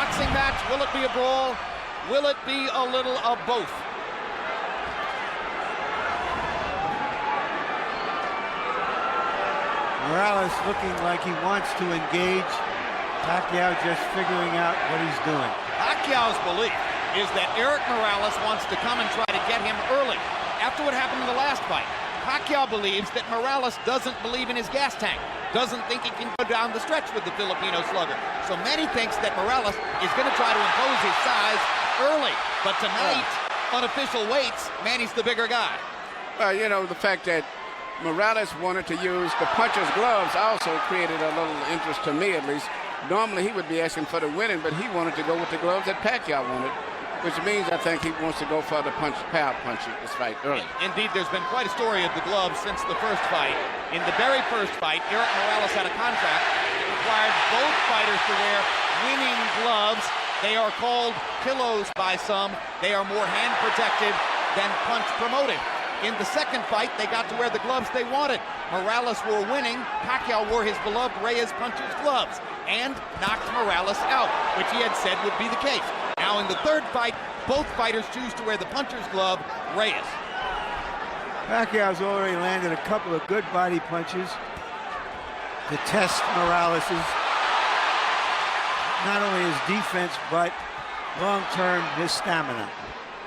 boxing match. Will it be a brawl? Will it be a little of both? Morales looking like he wants to engage. Pacquiao just figuring out what he's doing. Pacquiao's belief is that Erik Morales wants to come and try to get him early. After what happened in the last fight, Pacquiao believes that Morales doesn't believe in his gas tank, doesn't think he can go down the stretch with the Filipino slugger. So Manny thinks that Morales is going to try to impose his size early. But tonight, unofficial weights, Manny's the bigger guy. You know, the fact that Morales wanted to use the puncher's gloves also created a little interest to me, at least. Normally he would be asking for the winning, but he wanted to go with the gloves that Pacquiao wanted, which means I think he wants to go for the power punch this fight early. Indeed, there's been quite a story of the gloves since the first fight. In the very first fight, Erik Morales had a contract that required both fighters to wear winning gloves. They are called pillows by some. They are more hand protected than punch promoted. In the second fight, they got to wear the gloves they wanted. Morales wore winning. Pacquiao wore his beloved Reyes puncher's gloves and knocked Morales out, which he had said would be the case. Now in the third fight, both fighters choose to wear the puncher's glove, Reyes. Pacquiao's already landed a couple of good body punches to test Morales's, not only his defense, but long-term his stamina.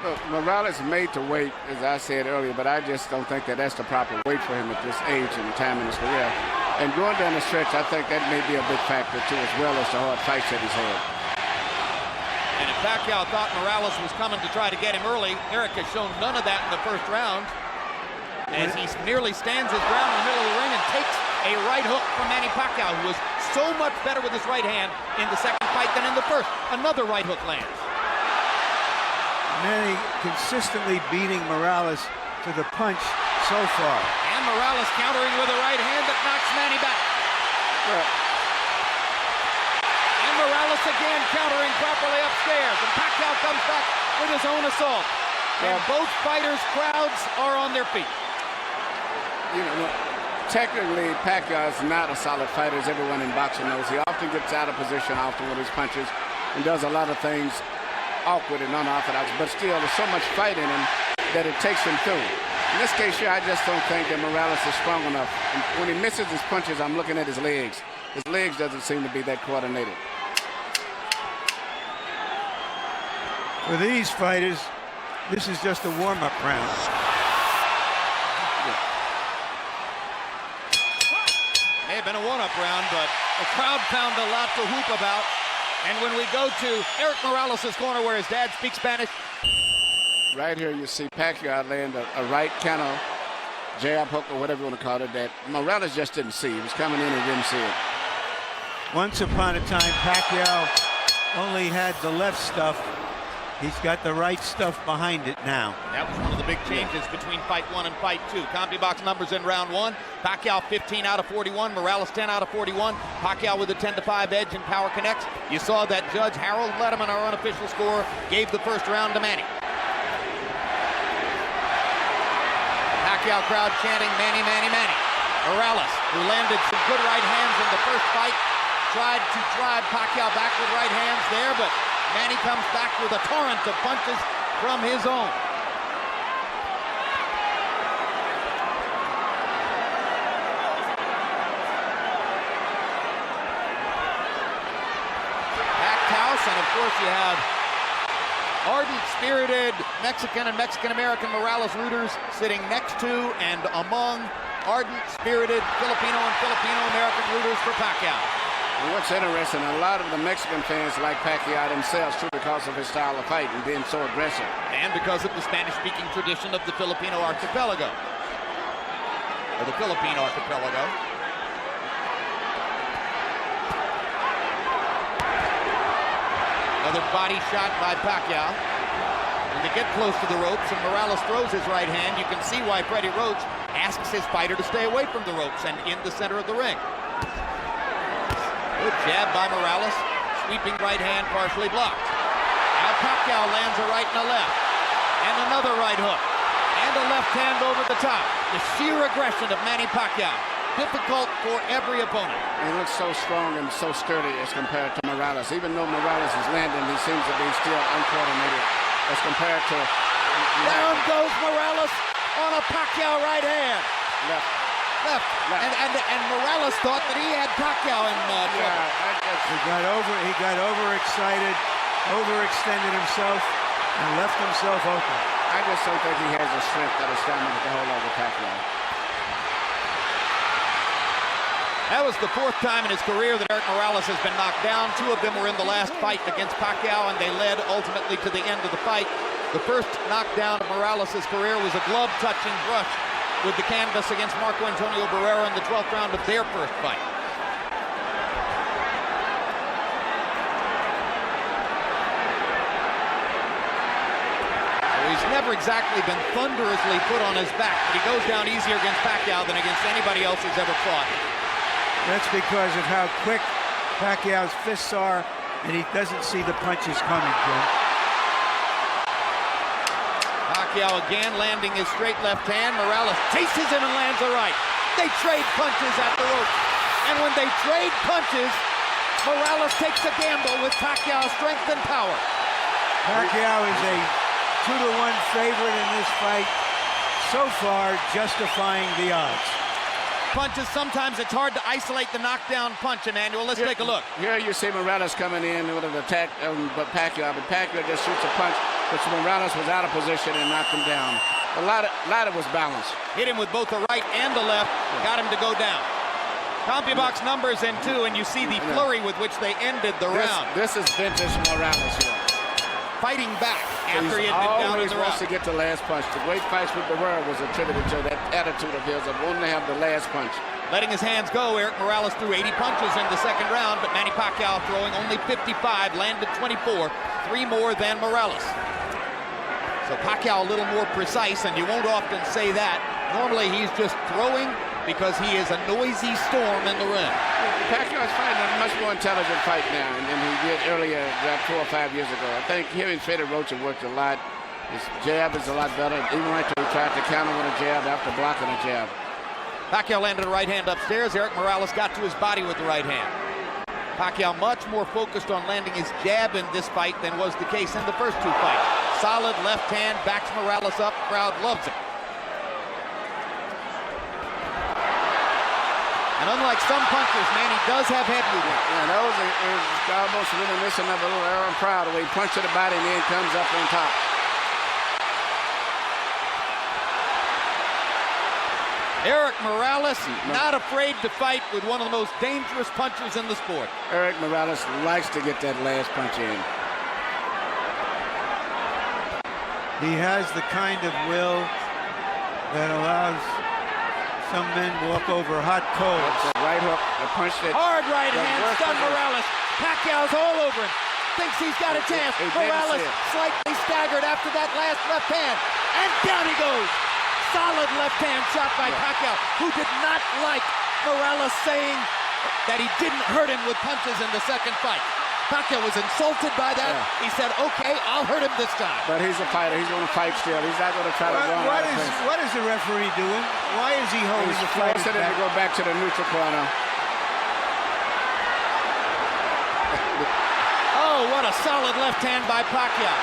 Look, Morales made to wait, as I said earlier, but I just don't think that that's the proper weight for him at this age and time in his career. And going down the stretch, I think that may be a big factor, too, as well as the hard fights that he's had. And if Pacquiao thought Morales was coming to try to get him early, Erik has shown none of that in the first round, as he nearly stands his ground in the middle of the ring and takes a right hook from Manny Pacquiao, who was so much better with his right hand in the second fight than in the first. Another right hook lands. Manny consistently beating Morales to the punch so far. And Morales countering with a right hand that knocks Manny back. And Morales again countering properly upstairs. And Pacquiao comes back with his own assault. And both fighters' crowds are on their feet. You know, technically, Pacquiao is not a solid fighter, as everyone in boxing knows. He often gets out of position often with his punches and does a lot of things awkward and unorthodox, but still there's so much fight in him that it takes him through. In this case here, I just don't think that Morales is strong enough. And when he misses his punches, I'm looking at his legs. His legs doesn't seem to be that coordinated. For these fighters, this is just a warm-up round. May have been a one-up round, but the crowd found a lot to whoop about. And when we go to Erik Morales' corner where his dad speaks Spanish. Right here you see Pacquiao land a right kind of jab hook or whatever you want to call it that Morales just didn't see. He was coming in and didn't see it. Once upon a time, Pacquiao only had the left stuff. He's got the right stuff behind it now. That was one of the big changes between fight one and fight two. CompuBox numbers in round one. Pacquiao 15 out of 41. Morales 10 out of 41. Pacquiao with a 10-5 edge in Power Connects. You saw that Judge Harold Letterman, our unofficial score, gave the first round to Manny. Pacquiao crowd chanting Manny, Manny, Manny. Morales, who landed some good right hands in the first fight, tried to drive Pacquiao back with right hands there, but Manny comes back with a torrent of punches from his own. Packed house, and of course you have ardent, spirited Mexican and Mexican-American Morales rooters sitting next to and among ardent, spirited Filipino and Filipino-American rooters for Pacquiao. And what's interesting, a lot of the Mexican fans like Pacquiao themselves, too, because of his style of fight and being so aggressive. And because of the Spanish-speaking tradition of the Filipino archipelago. Or the Philippine archipelago. Another body shot by Pacquiao. When they get close to the ropes and Morales throws his right hand, you can see why Freddie Roach asks his fighter to stay away from the ropes and in the center of the ring. Good jab by Morales. Sweeping right hand partially blocked. Now Pacquiao lands a right and a left. And another right hook. And a left hand over the top. The sheer aggression of Manny Pacquiao. difficult for every opponent. He looks so strong and so sturdy as compared to Morales. Even though Morales is landing, he seems to be still uncoordinated as compared to... Down goes Morales on a Pacquiao right hand. Left. And Morales thought that he had Pacquiao in trouble. He got overexcited, overextended himself, and left himself open. I just don't think he has the strength or the stamina to hold over Pacquiao. That was the fourth time in his career that Erik Morales has been knocked down. Two of them were in the last fight against Pacquiao, and they led ultimately to the end of the fight. The first knockdown of Morales' career was a glove-touching brush with the canvas against Marco Antonio Barrera in the 12th round of their first fight. He's never exactly been thunderously put on his back, but he goes down easier against Pacquiao than against anybody else he's ever fought. That's because of how quick Pacquiao's fists are, and he doesn't see the punches coming, Jim. Pacquiao again landing his straight left hand. Morales chases him and lands a right. They trade punches at the rope. And when they trade punches, Morales takes a gamble with Pacquiao's strength and power. Pacquiao is a 2-to-1 favorite in this fight, so far justifying the odds. Punches, sometimes it's hard to isolate the knockdown punch, Emmanuel. Let's take a look. Here you see Morales coming in with an attack, but Pacquiao just shoots a punch, which Morales was out of position and knocked him down. A lot of it was balanced. Hit him with both the right and the left, got him to go down. CompuBox numbers in 2, and you see the flurry with which they ended the round. This is vintage Morales here. Fighting back after he had been down in the round. He always wants to get the last punch. The great fights with Barrera was attributed to that attitude of his of wanting to have the last punch. Letting his hands go, Erik Morales threw 80 punches in the second round, but Manny Pacquiao throwing only 55, landed 24, 3 more than Morales. So Pacquiao a little more precise, and you won't often say that. Normally he's just throwing because he is a noisy storm in the ring. Pacquiao's fighting a much more intelligent fight now than he did earlier, about 4 or 5 years ago. I think him and Freddie Roach have worked a lot. His jab is a lot better. Even right there, he tried to counter with a jab after blocking a jab. Pacquiao landed a right hand upstairs. Erik Morales got to his body with the right hand. Pacquiao much more focused on landing his jab in this fight than was the case in the first 2 fights. Solid left hand, backs Morales up, crowd loves it. And unlike some punchers, Manny does have head movement. Yeah, that was almost reminiscent of a little Aaron Proud, where he punched to the body and then comes up on top. Erik Morales, not afraid to fight with one of the most dangerous punchers in the sport. Erik Morales likes to get that last punch in. He has the kind of will that allows some men walk over hot coals. That's a right hook, a punch that... Hard right hand, stun Morales. Pacquiao's all over him. Thinks he's got a chance. Morales slightly staggered after that last left hand. And down he goes. Solid left hand shot by Pacquiao, who did not like Morales saying that he didn't hurt him with punches in the second fight. Pacquiao was insulted by that. Yeah. He said, okay, I'll hurt him this time. But he's a fighter. He's going to fight still. He's not going to try to run out of pace. What is the referee doing? Why is he holding the fight? He's forcing him to go back to the neutral corner. Oh, what a solid left hand by Pacquiao.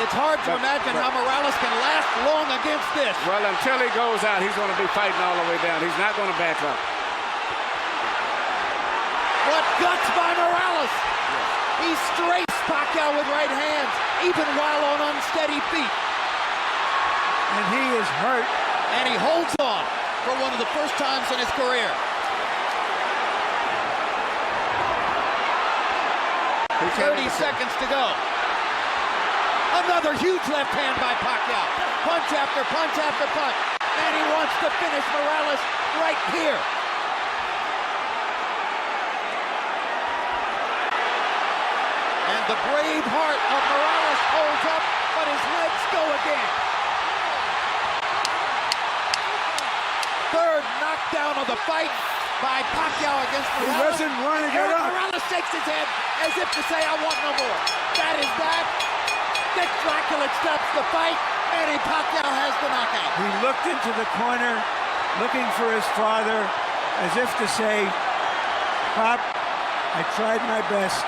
It's hard to imagine how Morales can last long against this. Well, until he goes out, he's going to be fighting all the way down. He's not going to back up. What guts by Morales! He strafes Pacquiao with right hands, even while on unsteady feet. And he is hurt. And he holds on for one of the first times in his career. 30 seconds to go. Another huge left hand by Pacquiao. Punch after punch after punch. And he wants to finish Morales right here. And the brave heart of Morales holds up, but his legs go again. Third knockdown of the fight by Pacquiao against Morales. He doesn't want to get up. Morales shakes his head as if to say, I want no more. That is that. Dick Dracula stops the fight. Manny Pacquiao has the knockout. He looked into the corner, looking for his father. as if to say, Pop, I tried my best.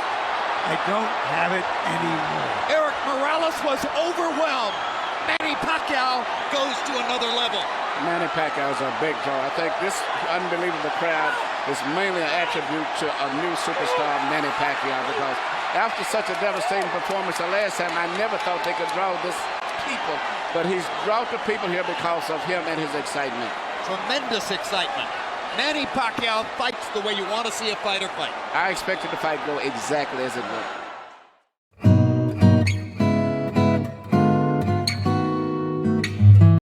I don't have it anymore. Erik Morales was overwhelmed. Manny Pacquiao goes to another level. Manny Pacquiao is a big draw. I think this unbelievable crowd is mainly an attribute to a new superstar, Manny Pacquiao, because after such a devastating performance the last time, I never thought they could draw this people. But he's brought the people here because of him and his excitement. Tremendous excitement. Manny Pacquiao fights the way you want to see a fighter fight. I expected the fight to go exactly as it went.